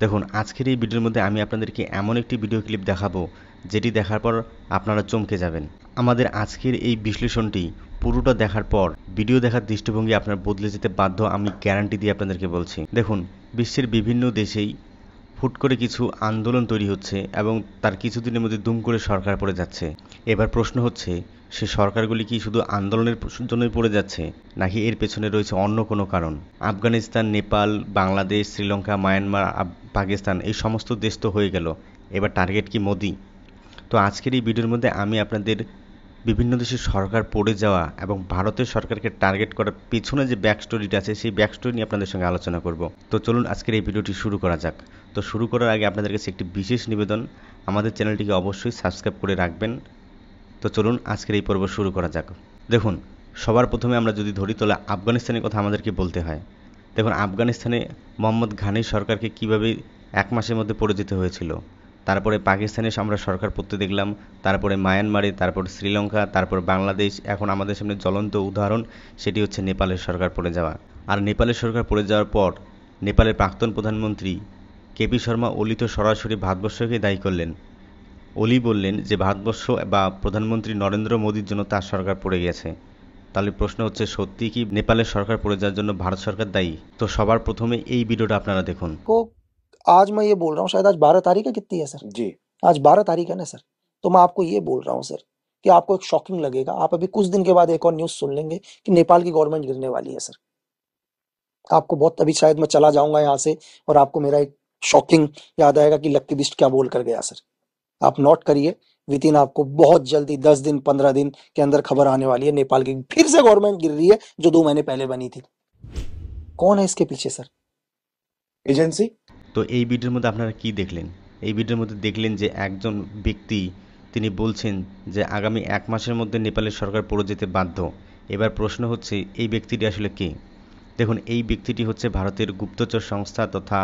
দেখুন, আজকের এই ভিডিওর মধ্যে আমি আপনাদেরকে এমন একটি ভিডিও ক্লিপ দেখাবো যেটি দেখার পর আপনারা চমকে যাবেন। আমাদের আজকের এই বিশ্লেষণটি পুরোটা দেখার পর ভিডিও দেখার দৃষ্টিভঙ্গি আপনার বদলে যেতে বাধ্য, আমি গ্যারান্টি দিয়ে আপনাদেরকে বলছি। দেখুন, বিশ্বের বিভিন্ন দেশেই হুট করে কিছু আন্দোলন তৈরি হচ্ছে এবং তার কিছুদিনের মধ্যে দুম করে সরকার পড়ে যাচ্ছে। এবার প্রশ্ন হচ্ছে, সে সরকারগুলি কি শুধু আন্দোলনের জন্যই পড়ে যাচ্ছে, নাকি এর পেছনে রয়েছে অন্য কোনো কারণ? আফগানিস্তান, নেপাল, বাংলাদেশ, শ্রীলঙ্কা, মায়ানমার, পাকিস্তান এই সমস্ত দেশ তো হয়ে গেল, এবার টার্গেট কি মোদি? তো আজকের এই ভিডিওর মধ্যে আমি আপনাদের বিভিন্ন দেশের সরকার পড়ে যাওয়া এবং ভারতের সরকারকে টার্গেট করার পেছনে যে ব্যাক স্টোরিটা আছে সেই ব্যাক স্টোরি নিয়ে আপনাদের সঙ্গে আলোচনা করব। তো চলুন আজকের এই ভিডিওটি শুরু করা যাক। তো শুরু করার আগে আপনাদের কাছে একটি বিশেষ নিবেদন, আমাদের চ্যানেলটিকে অবশ্যই সাবস্ক্রাইব করে রাখবেন। তো চলুন আজকের এই পর্ব শুরু করা যাক। দেখুন, সবার প্রথমে আমরা যদি ধরি তাহলে আফগানিস্তানের কথা আমাদেরকে বলতে হয়। দেখুন, আফগানিস্তানে মোহাম্মদ ঘানির সরকারকে কীভাবে এক মাসের মধ্যে পড়ে যেতে হয়েছিল। তারপরে পাকিস্তানে আমরা সরকার পড়তে দেখলাম, তারপরে মায়ানমারে, তারপর শ্রীলঙ্কা, তারপর বাংলাদেশ, এখন আমাদের সামনে জ্বলন্ত উদাহরণ সেটি হচ্ছে নেপালের সরকার পড়ে যাওয়া। আর নেপালের সরকার পড়ে যাওয়ার পর নেপালের প্রাক্তন প্রধানমন্ত্রী কেপি শর্মা ওলি তো সরাসরি ভারতবর্ষকে দায়ী করলেন। ওলি বললেন যে ভারতবর্ষ বা প্রধানমন্ত্রী নরেন্দ্র মোদীর জন্য তার সরকার পড়ে গেছে। তাহলে প্রশ্ন হচ্ছে, সত্যি কি নেপালের সরকার পড়ে যাওয়ার জন্য ভারত সরকার দায়ী? তো সবার প্রথমে এই ভিডিওটা আপনারা দেখুন। को आज मैं ये बोल रहा हूँ, शायद आज 12 तारीख है, कितनी है सर? जी। आज 12 तारीख है ना सर? तो मैं आपको ये बोल रहा हूँ सर कि आपको एक शॉकिंग लगेगा, आप अभी कुछ दिन के बाद एक और न्यूज़ सुन लेंगे कि नेपाल की गवर्नमेंट गिरने वाली है सर। आपको बहुत, अभी शायद मैं चला जाऊंगा यहाँ से और आपको मेरा एक शॉकिंग याद आएगा कि लक्की बिस्ट क्या बोल कर गया सर। आप नोट करिए, विद इन आपको बहुत जल्दी 10 दिन 15 दिन के अंदर खबर आने वाली है, नेपाल की फिर से गवर्नमेंट गिर रही है जो 2 महीने पहले बनी थी। कौन है इसके पीछे सर? एजेंसी। তো এই ভিডিওর মধ্যে আপনারা কি দেখলেন? এই ভিডিওর মধ্যে দেখলেন যে একজন ব্যক্তি তিনি বলছেন যে আগামী এক মাসের মধ্যে নেপালের সরকার পড়ে যেতে বাধ্য। এবার প্রশ্ন হচ্ছে, এই ব্যক্তিটি আসলে কে? দেখুন, এই ব্যক্তিটি হচ্ছে ভারতের গুপ্তচর সংস্থা তথা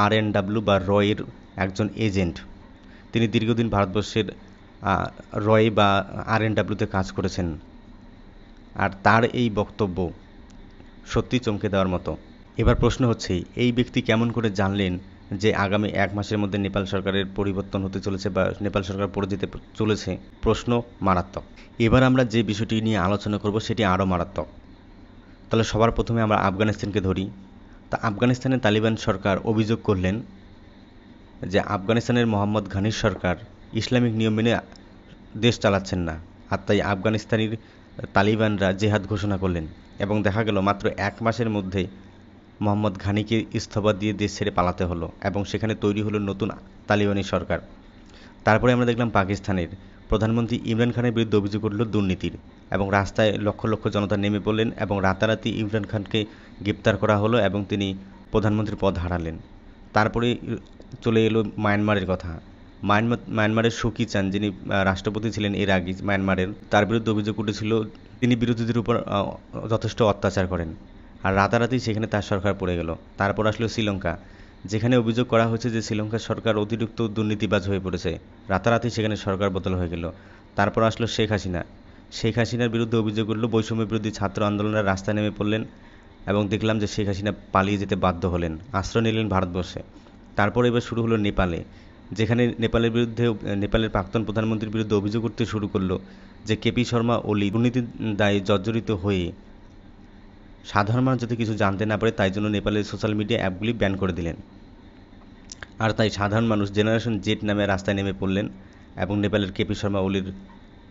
RNW বা রয়ের একজন এজেন্ট। তিনি দীর্ঘদিন ভারতবর্ষের রয় বা RNWতে কাজ করেছেন। আর তার এই বক্তব্য সত্যি চমকে দেওয়ার মতো। এবার প্রশ্ন হচ্ছে, এই ব্যক্তি কেমন করে জানলেন যে আগামী এক মাসের মধ্যে নেপাল সরকারের পরিবর্তন হতে চলেছে বা নেপাল সরকার পড়ে যেতে চলেছে? প্রশ্ন মারাত্মক। এবার আমরা যে বিষয়টি নিয়ে আলোচনা করব সেটি আরও মারাত্মক। তাহলে সবার প্রথমে আমরা আফগানিস্তানকে ধরি। তা আফগানিস্তানের তালিবান সরকার অভিযোগ করলেন যে আফগানিস্তানের মোহাম্মদ ঘানির সরকার ইসলামিক নিয়ম মেনে দেশ চালাচ্ছেন না, আর তাই আফগানিস্তানের তালিবানরা জেহাদ ঘোষণা করলেন এবং দেখা গেল মাত্র এক মাসের মধ্যে মোহাম্মদ ঘানিকে ইস্তফা দিয়ে দেশ ছেড়ে পালাতে হলো এবং সেখানে তৈরি হলো নতুন তালিবানি সরকার। তারপরে আমরা দেখলাম পাকিস্তানের প্রধানমন্ত্রী ইমরান খানের বিরুদ্ধে অভিযোগ উঠল দুর্নীতির এবং রাস্তায় লক্ষ লক্ষ জনতা নেমে পড়লেন এবং রাতারাতি ইমরান খানকে গ্রেপ্তার করা হলো এবং তিনি প্রধানমন্ত্রীর পদ হারালেন। তারপরে চলে এলো মায়ানমারের কথা। মায়ানমারের সুকি চান, যিনি রাষ্ট্রপতি ছিলেন এর আগে মায়ানমারের, তার বিরুদ্ধে অভিযোগ উঠেছিল তিনি বিরোধীদের উপর যথেষ্ট অত্যাচার করেন, আর রাতারাতি সেখানে তার সরকার পড়ে গেল। তারপর আসলো শ্রীলঙ্কা, যেখানে অভিযোগ করা হয়েছে যে শ্রীলঙ্কার সরকার অতিরিক্ত দুর্নীতিবাজ হয়ে পড়েছে, রাতারাতি সেখানে সরকার বদল হয়ে গেল। তারপর আসলো শেখ হাসিনার বিরুদ্ধে অভিযোগ উঠল, বৈষম্য বিরোধী ছাত্র আন্দোলনের রাস্তায় নেমে পড়লেন এবং দেখলাম যে শেখ হাসিনা পালিয়ে যেতে বাধ্য হলেন, আশ্রয় নিলেন ভারতবর্ষে। তারপর এবার শুরু হলো নেপালে, যেখানে নেপালের প্রাক্তন প্রধানমন্ত্রীর বিরুদ্ধে অভিযোগ উঠতে শুরু করলো যে কেপি শর্মা ওলি দুর্নীতির দায়ে জর্জরিত হয়ে সাধারণ মানুষ যাতে কিছু জানতে না পারে তাই জন্য নেপালের সোশ্যাল মিডিয়া অ্যাপগুলি ব্যান করে দিলেন। আর তাই সাধারণ মানুষ জেনারেশন জেড নামে রাস্তায় নেমে পড়লেন এবং নেপালের কেপি শর্মা ওলির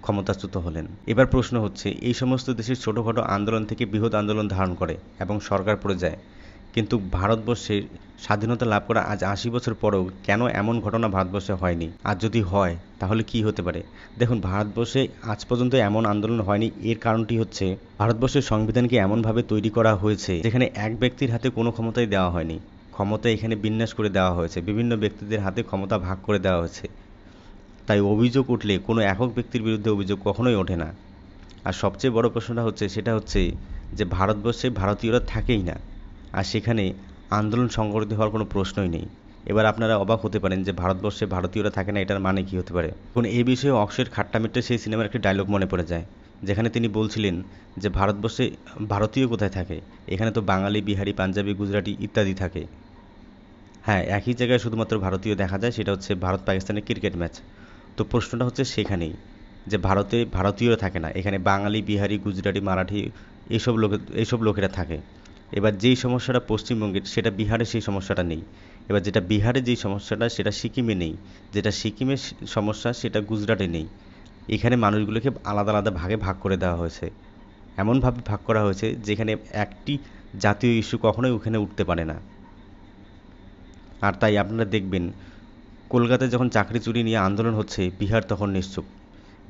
ক্ষমতাচ্যুত হলেন। এবার প্রশ্ন হচ্ছে, এই সমস্ত দেশের ছোটোখাটো আন্দোলন থেকে বৃহৎ আন্দোলন ধারণ করে এবং সরকার পড়ে যায়, কিন্তু ভারতবর্ষের স্বাধীনতা লাভ করা আজ 80 বছর পরেও কেন এমন ঘটনা ভারতবর্ষে হয়নি? আর যদি হয় তাহলে কি হতে পারে? দেখুন, ভারতবর্ষে আজ পর্যন্ত এমন আন্দোলন হয়নি। এর কারণটি হচ্ছে ভারতবর্ষের সংবিধানকে এমনভাবে তৈরি করা হয়েছে যেখানে এক ব্যক্তির হাতে কোনো ক্ষমতাই দেওয়া হয়নি, ক্ষমতা এখানে বিন্যাস করে দেওয়া হয়েছে, বিভিন্ন ব্যক্তিদের হাতে ক্ষমতা ভাগ করে দেওয়া হয়েছে। তাই অভিযোগ উঠলে কোনো একক ব্যক্তির বিরুদ্ধে অভিযোগ কখনোই ওঠে না। আর সবচেয়ে বড় প্রশ্নটা হচ্ছে সেটা হচ্ছে যে ভারতবর্ষে ভারতীয়রা থাকেই না, আর সেখানে আন্দোলন সংগঠিত হওয়ার কোনো প্রশ্নই নেই। এবার আপনারা অবাক হতে পারেন যে ভারতবর্ষে ভারতীয়রা থাকে না, এটার মানে কী হতে পারে? এখন এই বিষয়ে অক্ষয়ের খাট্টা মিট্টা সেই সিনেমার একটি ডায়লগ মনে পড়ে যায়, যেখানে তিনি বলছিলেন যে ভারতবর্ষে ভারতীয় কোথায় থাকে, এখানে তো বাঙালি, বিহারি, পাঞ্জাবি, গুজরাটি ইত্যাদি থাকে। হ্যাঁ, একই জায়গায় শুধুমাত্র ভারতীয় দেখা যায়, সেটা হচ্ছে ভারত পাকিস্তানের ক্রিকেট ম্যাচ। তো প্রশ্নটা হচ্ছে সেখানেই, যে ভারতে ভারতীয়রা থাকে না, এখানে বাঙালি, বিহারি, গুজরাটি, মারাঠি এইসব লোকেরা থাকে। এবার যেই সমস্যাটা পশ্চিমবঙ্গের, সেটা বিহারে সেই সমস্যাটা নেই। এবার যেটা বিহারে যেই সমস্যাটা, সেটা সিকিমে নেই। যেটা সিকিমের সমস্যা, সেটা গুজরাটে নেই। এখানে মানুষগুলোকে আলাদা আলাদা ভাগে ভাগ করে দেওয়া হয়েছে। এমনভাবে ভাগ করা হয়েছে যেখানে একটি জাতীয় ইস্যু কখনোই ওখানে উঠতে পারে না। আর তাই আপনারা দেখবেন, কলকাতায় যখন চাকরি চুরি নিয়ে আন্দোলন হচ্ছে, বিহার তখন নিশ্চুপ।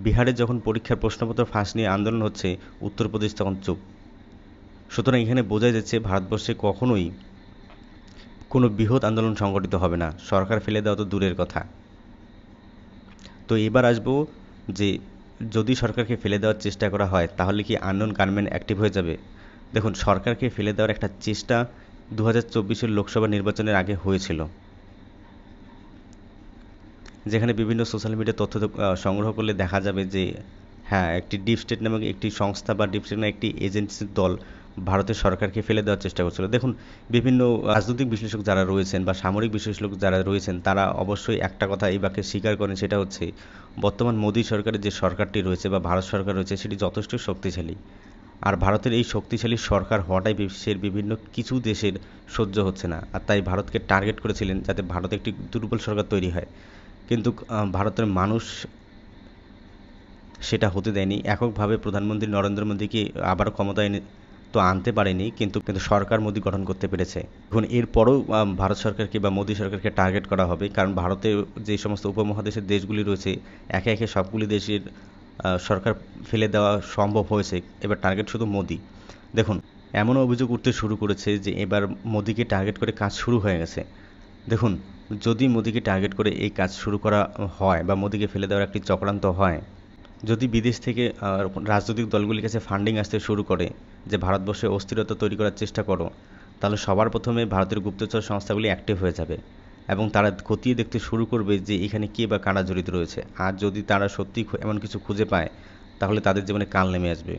বিহারে যখন পরীক্ষার প্রশ্নপত্র ফাঁস নিয়ে আন্দোলন হচ্ছে, উত্তরপ্রদেশ তখন চুপ। সুতরাং এখানে বোঝা যাচ্ছে ভারতবর্ষে কখনোই কোনো বৃহৎ আন্দোলন সংগঠিত হবে না, সরকার ফেলে দেওয়া তো দূরের কথা। তো এবার আসবো যে, যদি সরকারকে ফেলে দেওয়ার চেষ্টা করা হয়, তাহলে কি আননোন গানম্যান অ্যাক্টিভ হয়ে যাবে? দেখুন, সরকারকে ফেলে দেওয়ার একটা চেষ্টা 2024-এর লোকসভা নির্বাচনের আগে হয়েছিল, যেখানে বিভিন্ন সোশ্যাল মিডিয়া তথ্য সংগ্রহ করলে দেখা যাবে যে, হ্যাঁ, একটি ডিপ স্টেট নামক একটি সংস্থা বা ডিপ স্টেট নামক একটি এজেন্সির দল ভারতের সরকারকে ফেলে দেওয়ার চেষ্টা করছিল। দেখুন, বিভিন্ন রাজনৈতিক বিশ্লেষক যারা রয়েছেন বা সামরিক বিশ্লেষক যারা রয়েছেন, তারা অবশ্যই একটা কথা এই বাক্যে স্বীকার করেন, সেটা হচ্ছে বর্তমান মোদী সরকারের যে সরকারটি রয়েছে বা ভারত সরকার রয়েছে, সেটি যথেষ্ট শক্তিশালী। আর ভারতের এই শক্তিশালী সরকার হওয়াটাই বিশ্বের বিভিন্ন কিছু দেশের সহ্য হচ্ছে না, আর তাই ভারতকে টার্গেট করেছিলেন যাতে ভারতে একটি দুর্বল সরকার তৈরি হয়। কিন্তু ভারতের মানুষ সেটা হতে দেয়নি। এককভাবে প্রধানমন্ত্রী নরেন্দ্র মোদীকে আবার ক্ষমতায় তো আনতে পারেনি, কিন্তু সরকার মোদী গঠন করতে পেরেছে। এখন এরপরও ভারত সরকারকে বা মোদী সরকারকে টার্গেট করা হবে, কারণ ভারতে যে সমস্ত উপমহাদেশের দেশগুলি রয়েছে, একে একে সবগুলি দেশের সরকার ফেলে দেওয়া সম্ভব হয়েছে। এবার টার্গেট শুধু মোদী। দেখুন, এমনও অভিযোগ উঠতে শুরু করেছে যে এবার মোদীকে টার্গেট করে কাজ শুরু হয়ে গেছে। দেখুন, যদি মোদীকে টার্গেট করে এই কাজ শুরু করা হয় বা মোদীকে ফেলে দেওয়ার একটি চক্রান্ত হয়, যদি বিদেশ থেকে রাজনৈতিক দলগুলির কাছে ফান্ডিং আসতে শুরু করে যে ভারতবর্ষে অস্থিরতা তৈরি করার চেষ্টা করো, তাহলে সবার প্রথমে ভারতের গুপ্তচর সংস্থাগুলি অ্যাক্টিভ হয়ে যাবে এবং তারা খতিয়ে দেখতে শুরু করবে যে এখানে কে বা কারা জড়িত রয়েছে। আর যদি তারা সত্যি এমন কিছু খুঁজে পায়, তাহলে তাদের জীবনে কাল নেমে আসবে।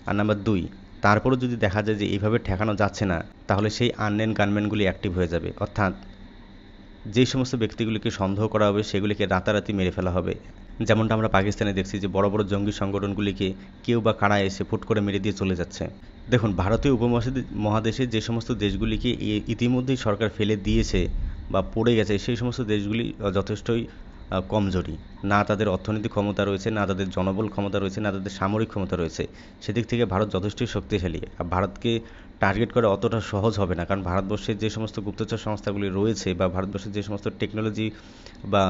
আর নাম্বার 2, তারপরও যদি দেখা যায় যে এইভাবে ঠেকানো যাচ্ছে না, তাহলে সেই আননোন গানম্যানগুলি অ্যাক্টিভ হয়ে যাবে। অর্থাৎ যেই সমস্ত ব্যক্তিগুলিকে সন্দেহ করা হবে, সেগুলিকে রাতারাতি মেরে ফেলা হবে। যেমনটা আমরা পাকিস্তানে দেখছি যে বড় বড় জঙ্গি সংগঠনগুলিকে কেউ বা কারা এসে ফুট করে মেরে দিয়ে চলে যাচ্ছে। দেখুন, ভারতীয় উপমহাদেশে যে সমস্ত দেশগুলিকে ইতিমধ্যেই সরকার ফেলে দিয়েছে বা পড়ে গেছে, সেই সমস্ত দেশগুলি যথেষ্টই কমজোরি। না তাদের অর্থনৈতিক ক্ষমতা রয়েছে, না তাদের জনবল ক্ষমতা রয়েছে, না তাদের সামরিক ক্ষমতা রয়েছে। সেদিক থেকে ভারত যথেষ্টই শক্তিশালী। আর ভারতকে টার্গেট করা অতটা সহজ হবে না, কারণ ভারতবর্ষের যে সমস্ত গুপ্তচর সংস্থাগুলি রয়েছে বা ভারতবর্ষের যে সমস্ত টেকনোলজি বা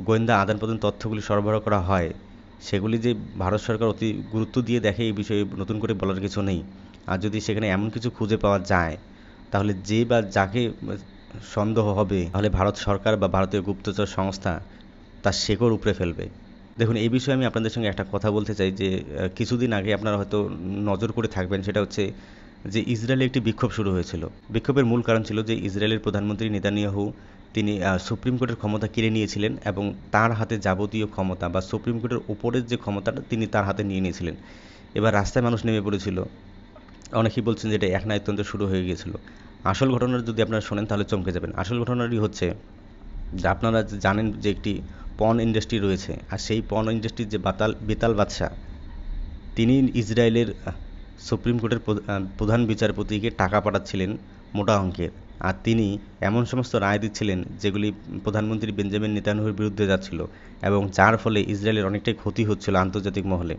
গোয়েন্দা আদান প্রদান তথ্যগুলি সরবরাহ করা হয়, সেগুলি যে ভারত সরকার অতি গুরুত্ব দিয়ে দেখে, এই বিষয়ে নতুন করে বলার কিছু নেই। আর যদি সেখানে এমন কিছু খুঁজে পাওয়া যায়, তাহলে যে বা যাকে সন্দেহ হবে, তাহলে ভারত সরকার বা ভারতীয় গুপ্তচর সংস্থা তার শেকড় উপড়ে ফেলবে। দেখুন, এই বিষয়ে আমি আপনাদের সঙ্গে একটা কথা বলতে চাই যে কিছুদিন আগে আপনারা হয়তো নজর করে থাকবেন, সেটা হচ্ছে যে ইসরায়েলে একটি বিক্ষোভ শুরু হয়েছিল। বিক্ষোভের মূল কারণ ছিল যে ইসরায়েলের প্রধানমন্ত্রী নেতানিয়াহু তিনি সুপ্রিম কোর্টের ক্ষমতা কেড়ে নিয়েছিলেন এবং তার হাতে যাবতীয় ক্ষমতা বা সুপ্রিম কোর্টের উপরের যে ক্ষমতাটা তিনি তার হাতে নিয়ে নিয়েছিলেন। এবার রাস্তায় মানুষ নেমে পড়েছিল। অনেকেই বলছেন যে এটা একনায়কতন্ত্র শুরু হয়ে গিয়েছিল। আসল ঘটনা যদি আপনারা শোনেন তাহলে চমকে যাবেন। আসল ঘটনাটি হচ্ছে যে আপনারা জানেন যে একটি পর্ন ইন্ডাস্ট্রি রয়েছে, আর সেই পর্ন ইন্ডাস্ট্রির যে বেতাল বাদশা, তিনি ইসরায়েলের সুপ্রিম কোর্টের প্রধান বিচারপতিকে টাকা পাঠাচ্ছিলেন মোটা অঙ্কের, আর তিনি এমন সমস্ত রায় দিচ্ছিলেন যেগুলি প্রধানমন্ত্রী বেঞ্জামিন নেতানিয়াহুর বিরুদ্ধে যাচ্ছিল এবং যার ফলে ইসরায়েলের অনেকটাই ক্ষতি হচ্ছিল আন্তর্জাতিক মহলে।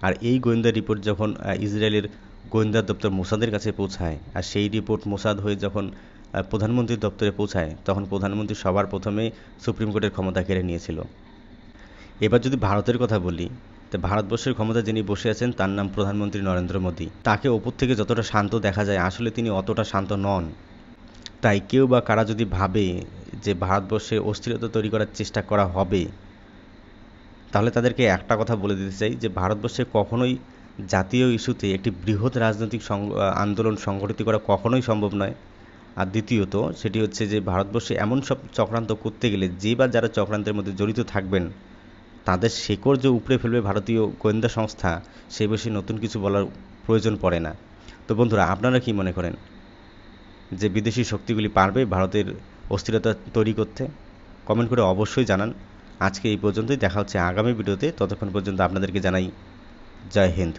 আর এই গোয়েন্দা রিপোর্ট যখন ইসরায়েলের গোয়েন্দা দপ্তর মোসাদের কাছে পৌঁছায়, আর সেই রিপোর্ট মোসাদ হয়ে যখন প্রধানমন্ত্রীর দপ্তরে পৌঁছায়, তখন প্রধানমন্ত্রী সবার প্রথমে সুপ্রিম কোর্টের ক্ষমতা কেড়ে নিয়েছিল। এবার যদি ভারতের কথা বলি, তো ভারতবর্ষের ক্ষমতা যিনি বসে আছেন তার নাম প্রধানমন্ত্রী নরেন্দ্র মোদী। তাকে ওপর থেকে যতটা শান্ত দেখা যায়, আসলে তিনি অতটা শান্ত নন। তাই কেউ বা কারা যদি ভাবে যে ভারতবর্ষে অস্থিরতা তৈরি করার চেষ্টা করা হবে, তাহলে তাদেরকে একটা কথা বলে দিতে চাই যে ভারতবর্ষে কখনোই জাতীয় ইস্যুতে একটি বৃহৎ রাজনৈতিক আন্দোলন সংগঠিত করা কখনোই সম্ভব নয়। আর দ্বিতীয়ত সেটি হচ্ছে যে ভারতবর্ষে এমন সব চক্রান্ত করতে গেলে যে বা যারা চক্রান্তের মধ্যে জড়িত থাকবেন, তাদের শেকড় যে উপড়ে ফেলবে ভারতীয় গোয়েন্দা সংস্থা, সে বিষয়ে নতুন কিছু বলার প্রয়োজন পড়ে না। তো বন্ধুরা, আপনারা কি মনে করেন যে বিদেশি শক্তিগুলি পারবে ভারতের অস্থিরতা তৈরি করতে? কমেন্ট করে অবশ্যই জানান। আজকে এই পর্যন্তই, দেখা হচ্ছে আগামী ভিডিওতে। ততক্ষণ পর্যন্ত আপনাদেরকে জানাই জয় হিন্দ।